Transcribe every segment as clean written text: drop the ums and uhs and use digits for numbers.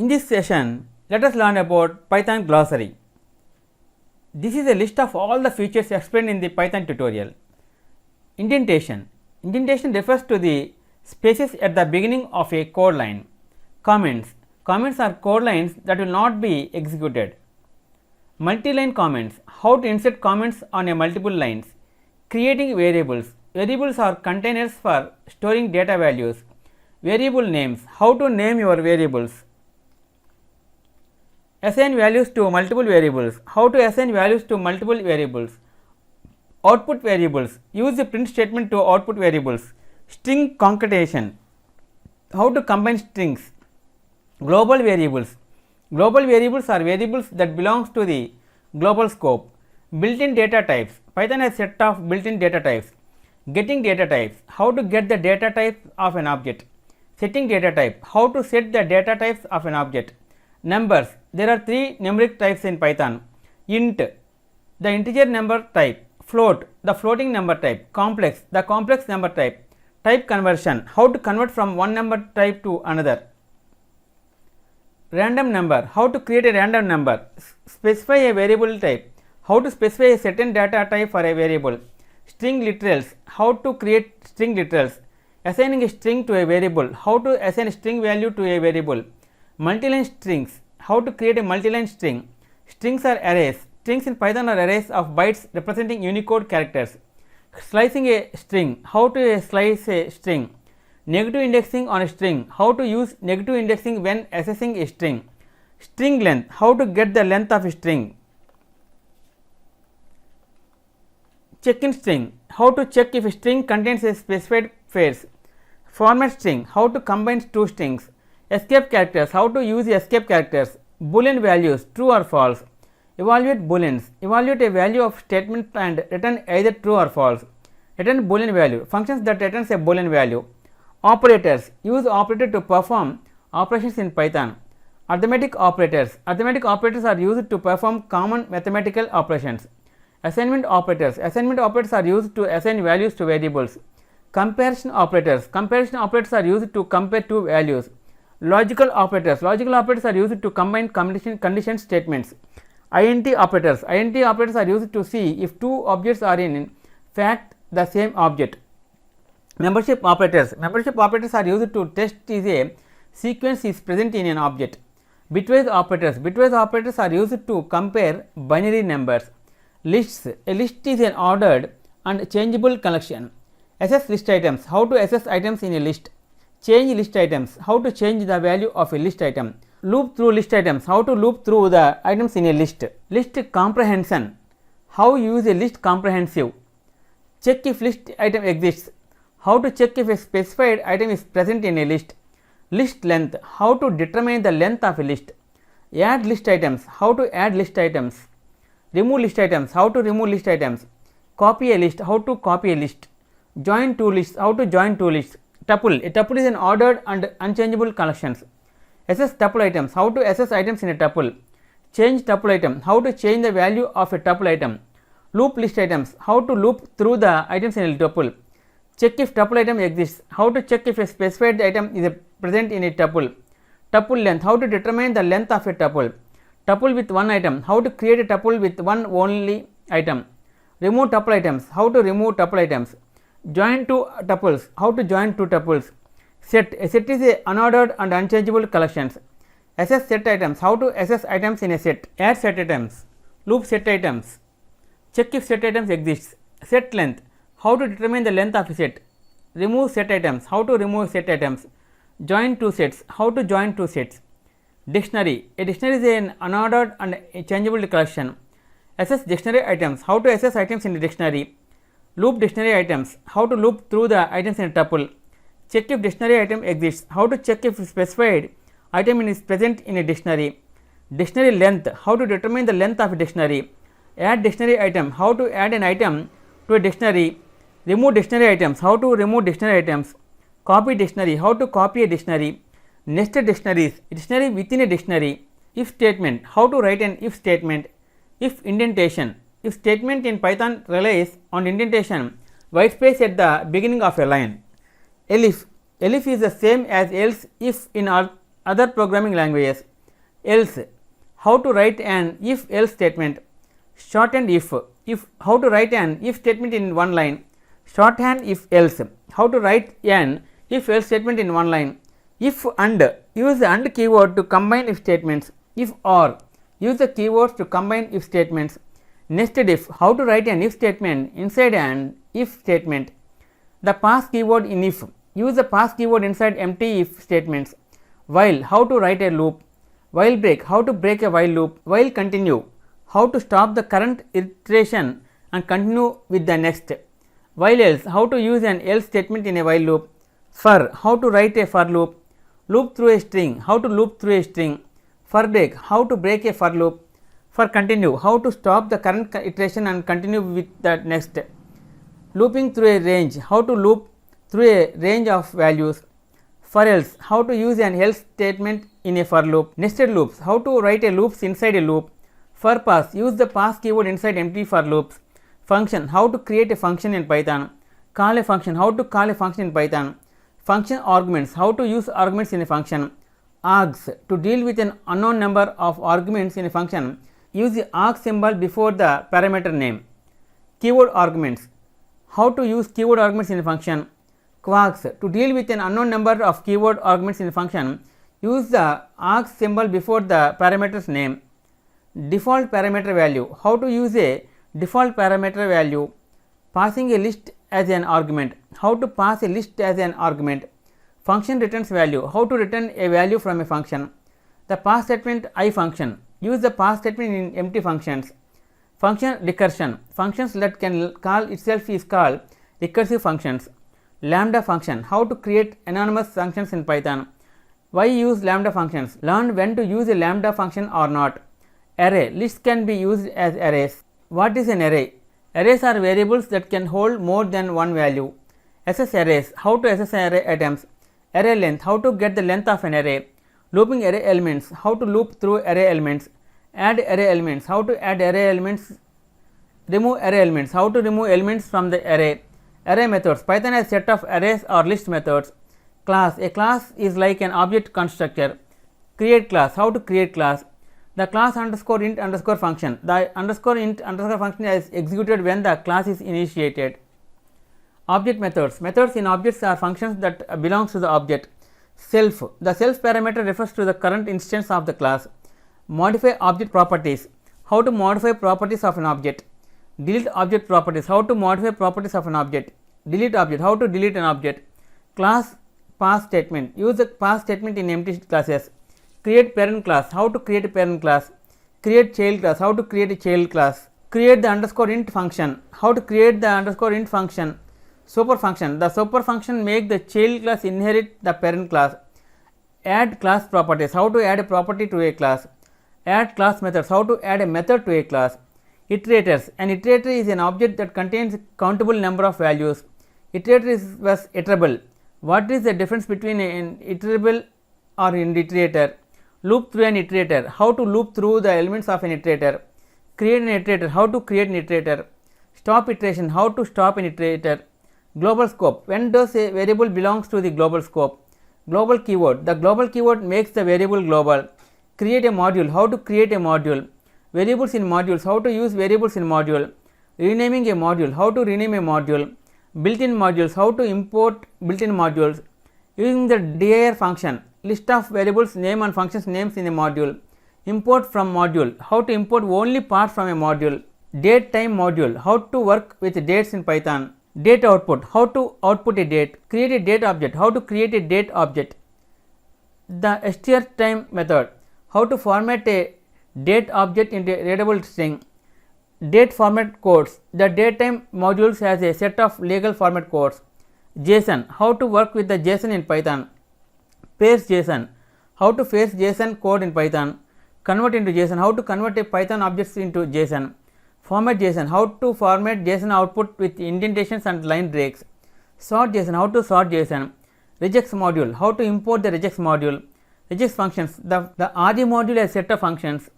In this session, let us learn about Python glossary. This is a list of all the features explained in the Python tutorial. Indentation. Indentation refers to the spaces at the beginning of a code line. Comments. Comments are code lines that will not be executed. Multi-line comments. How to insert comments on a multiple lines. Creating variables. Variables are containers for storing data values. Variable names. How to name your variables. Assign values to multiple variables. How to assign values to multiple variables. Output variables. Use the print statement to output variables. String concatenation. How to combine strings. Global variables. Global variables are variables that belongs to the global scope. Built-in data types. Python has a set of built-in data types. Getting data types. How to get the data type of an object. Setting data type. How to set the data types of an object. Numbers. There are three numeric types in Python. Int, the integer number type. Float, the floating number type. Complex, the complex number type. Type conversion, how to convert from one number type to another. Random number, how to create a random number. Specify a variable type, how to specify a certain data type for a variable. String literals, how to create string literals. Assigning a string to a variable, how to assign a string value to a variable. Multiline strings, how to create a multiline string. Strings are arrays. Strings in Python are arrays of bytes representing Unicode characters. Slicing a string, how to slice a string. Negative indexing on a string, how to use negative indexing when accessing a string. String length, how to get the length of a string. Check-in string, how to check if a string contains a specified phrase. Format string, how to combine two strings. Escape characters, how to use escape characters. Boolean values, true or false. Evaluate booleans, evaluate a value of statement and return either true or false. Return boolean value, functions that returns a boolean value. Operators, use operator to perform operations in Python. Arithmetic operators, arithmetic operators are used to perform common mathematical operations. Assignment operators, assignment operators are used to assign values to variables. Comparison operators, comparison operators are used to compare two values. Logical operators, logical operators are used to combine condition statements. INT operators, INT operators are used to see if two objects are in fact the same object. Membership operators, membership operators are used to test if a sequence is present in an object. Bitwise operators, bitwise operators are used to compare binary numbers. Lists, a list is an ordered and changeable collection. Assess list items, how to assess items in a list. Change list items, how to change the value of a list item. Loop through list items, how to loop through the items in a list. List comprehension, how use a list comprehensive. Check if list item exists, how to check if a specified item is present in a list. List length, how to determine the length of a list. Add list items, how to add list items. Remove list items, how to remove list items. Copy a list, how to copy a list. Join two lists, how to join two lists. Tuple, a tuple is an ordered and unchangeable collections. Assess tuple items, how to assess items in a tuple. Change tuple item, how to change the value of a tuple item. Loop list items, how to loop through the items in a tuple. Check if tuple item exists, how to check if a specified item is present in a tuple. Tuple length, how to determine the length of a tuple. Tuple with one item, how to create a tuple with one only item. Remove tuple items, how to remove tuple items. Join two tuples, how to join two tuples. Set, a set is a unordered and unchangeable collections. Assess set items, how to assess items in a set. Add set items. Loop set items. Check if set items exists. Set length, how to determine the length of a set. Remove set items, how to remove set items. Join two sets, how to join two sets. Dictionary, a dictionary is an unordered and changeable collection. Assess dictionary items, how to assess items in a dictionary. Loop dictionary items, how to loop through the items in a tuple. Check if dictionary item exists, how to check if specified item is present in a dictionary. Dictionary length, how to determine the length of a dictionary. Add dictionary item, how to add an item to a dictionary. Remove dictionary items, how to remove dictionary items. Copy dictionary, how to copy a dictionary. Nested dictionaries, dictionary within a dictionary. If statement, how to write an if statement. If indentation, if statement in Python relies on indentation, white space at the beginning of a line. Elif, elif is the same as else if in other programming languages. else, how to write an if else statement, shorthand if, how to write an if statement in one line, shorthand if else, how to write an if else statement in one line, if and, use the and keyword to combine if statements, if or, use the keywords to combine if statements, nested if, how to write an if statement inside an if statement, the pass keyword in if, use the pass keyword inside empty if statements, while, how to write a loop, while break, how to break a while loop, while continue, how to stop the current iteration and continue with the next, while else, how to use an else statement in a while loop, for, how to write a for loop, loop through a string, how to loop through a string, for break, how to break a for loop, for continue, how to stop the current iteration and continue with the next, looping through a range, how to loop through a range of values, for else, how to use an else statement in a for loop, nested loops, how to write a loops inside a loop, for pass, use the pass keyword inside empty for loops, function, how to create a function in Python, call a function, how to call a function in Python, function arguments, how to use arguments in a function, args, to deal with an unknown number of arguments in a function, use the arg symbol before the parameter name, keyword arguments, how to use keyword arguments in a function, quarks, to deal with an unknown number of keyword arguments in a function, use the arg symbol before the parameter's name, default parameter value, how to use a default parameter value, passing a list as an argument, how to pass a list as an argument, function returns value, how to return a value from a function, the pass statement I function, use the pass statement in empty functions, function recursion, functions that can call itself is called recursive functions, lambda function, how to create anonymous functions in Python, why use lambda functions, learn when to use a lambda function or not, array, lists can be used as arrays, what is an array? Arrays are variables that can hold more than one value. Assess arrays, how to assess array items, array length, how to get the length of an array, looping array elements, how to loop through array elements, add array elements, how to add array elements, remove array elements, how to remove elements from the array, array methods, Python has set of arrays or list methods, class, a class is like an object constructor, create class, how to create class, the class underscore int underscore function, the underscore int underscore function is executed when the class is initiated. Object methods, methods in objects are functions that belongs to the object. Self, the self parameter refers to the current instance of the class. Modify object properties, how to modify properties of an object. Delete object properties, how to modify properties of an object. Delete object, how to delete an object. Class pass statement, use the pass statement in empty classes. Create parent class, how to create a parent class. Create child class, how to create a child class. Create the underscore int function, how to create the underscore int function. Super function, the super function make the child class inherit the parent class. Add class properties, how to add a property to a class. Add class methods, how to add a method to a class. Iterators, an iterator is an object that contains a countable number of values. Iterator is iterable. What is the difference between an iterable or an iterator? Loop through an iterator, how to loop through the elements of an iterator. Create an iterator, how to create an iterator. Stop iteration, how to stop an iterator. Global scope, when does a variable belongs to the global scope. Global keyword, the global keyword makes the variable global. Create a module, how to create a module. Variables in modules, how to use variables in module. Renaming a module, how to rename a module. Built-in modules, how to import built-in modules. Using the dir function, list of variables name and functions names in a module. Import from module, how to import only parts from a module. Date time module, how to work with dates in Python. Date output, how to output a date. Create a date object, how to create a date object. The str time method, how to format a date object into a readable string. Date format codes, the datetime modules has a set of legal format codes. JSON, how to work with the JSON in Python. Parse JSON, how to parse JSON code in Python. Convert into JSON, how to convert a Python objects into JSON. Format JSON, how to format JSON output with indentations and line breaks. Sort JSON, how to sort JSON. Regex module, how to import the regex module. Regex functions, the RG module has a set of functions.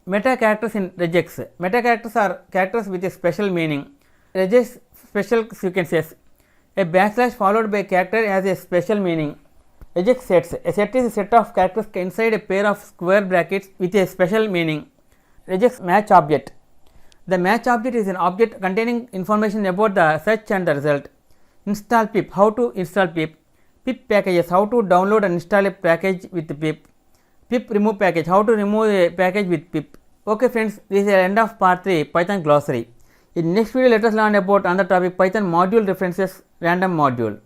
Meta characters in regex, meta characters are characters with a special meaning. Regex special sequences, a backslash followed by a character has a special meaning. Regex sets. A set is a set of characters inside a pair of square brackets with a special meaning. Regex match object. The match object is an object containing information about the search and the result. Install pip. How to install pip? Pip packages. How to download and install a package with pip? Pip remove package. How to remove a package with pip? Okay friends, this is the end of part 3 Python glossary. In next video, let us learn about another topic, Python module references random module.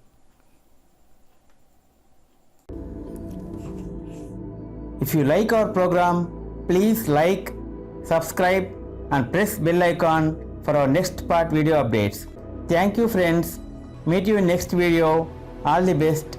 If you like our program, please like, subscribe and press bell icon for our next part video updates. Thank you friends. Meet you in next video. All the best.